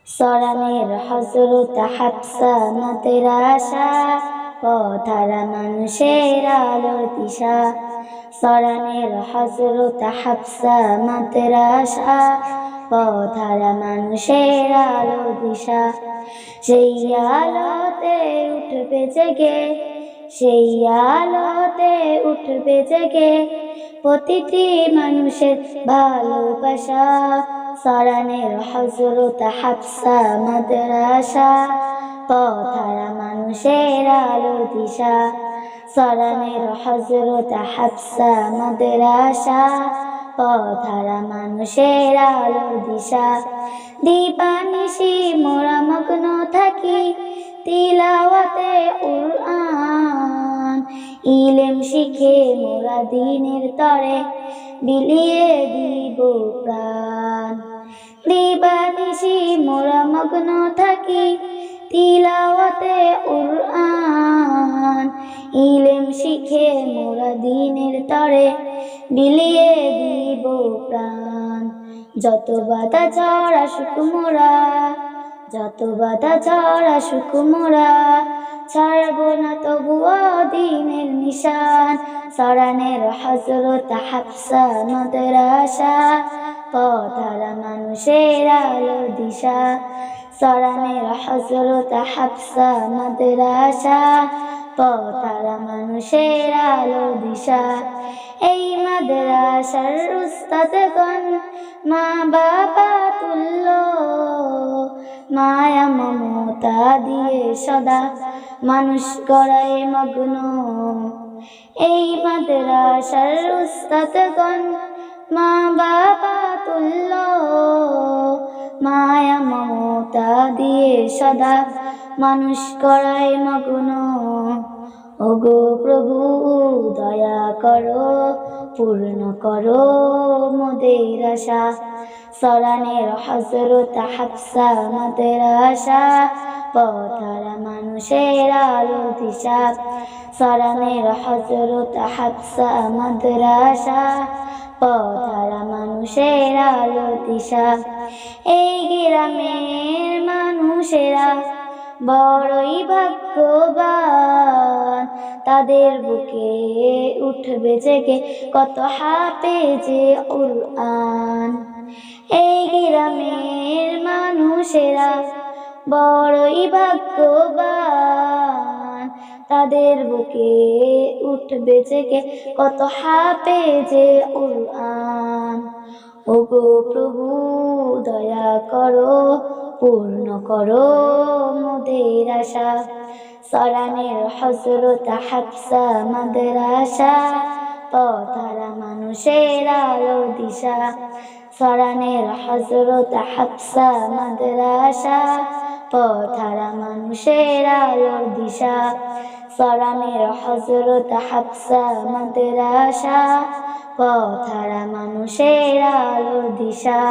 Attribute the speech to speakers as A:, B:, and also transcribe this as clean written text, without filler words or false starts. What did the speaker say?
A: সরানের হযরত হাফসা মাদ্রাসা, পথহারা মানুষের আলোর দিশা। সরানের হযরত হাফসা মাদ্রাসা, পথহারা মানুষের আলোর দিশা। সেই আলোতে উঠবে জেগে, সেই আলোতে উঠবে জেগে প্রতিটি মানুষের ভালোবাসা। সরানের হযরত হাফসা মাদ্রাসা, পথহারা মানুষের আলোর দিশা। সরানের হযরত হাফসা মাদ্রাসা, পথহারা মানুষের আলোর দিশা। দিবানিশি মোরা মগ্ন থাকি তিলাওয়াতে কুরআন, ইলম শিখে মোরা দ্বীনের তরে বিলিয়ে দিব প্রাণ। দিবানিশি মোরা মগ্ন থাকি তিলাওয়াতে কুরআন, ইলম শিখে মোরা দ্বীনের তরে বিলিয়ে দিব প্রাণ। যত বাধা ঝড় আসুক মোরা, যত বাধা ঝড় আসুক মোরা, ছাড়বো না তবুও দ্বীনের নিশান। সরানের হযরত হাফসা মাদ্রাসা, পথহারা মানুষের আলোর দিশা। সরানের হযরত হাফসা মাদ্রাসা, পথহারা মানুষের আলোর দিশা। এই মাদ্রাসার উস্তাদগণ মা বাবা তুল্য, মায়া মমতা দিয়ে সদা মানুষ গড়ায় মগ্ন। এই মাদ্রাসার উস্তাদগণ মা বাবা তুল্য, মায়া মমতা দিয়ে সদা মানুষ গড়ায় মগ্ন। ওগো প্রভু দয়া করো, পূর্ণ করো মোদের আশা। সরানের হযরত হাফসা মাদ্রাসা, পথহারা মানুষের আলোর দিশা। সরানের হযরত হাফসা মাদ্রাসা, পথহারা মানুষের আলোর দিশা। এই গ্রামের মানুষেরা বড়ই ভাগ্যবান, তাদের বুকে উঠবে জেগে কত হাফেজে কুরআন। এই গ্রামের মানুষেরা বড়ই ভাগ্যবান, তাদের বুকে উঠবে জেগে কত হাফেজে কুরআন। ওগো প্রভু দয়া করো, পূর্ণ করো মোদের আশা। সরানের হযরত হাফসা মাদ্রাসা, পথহারা মানুষের আলোর দিশা। সরানের হযরত হাফসা মাদ্রাসা, পথহারা মানুষের আলোর দিশা। সরানের হযরত হাফসা মাদ্রাসা, পথহারা মানুষের আলোর দিশা।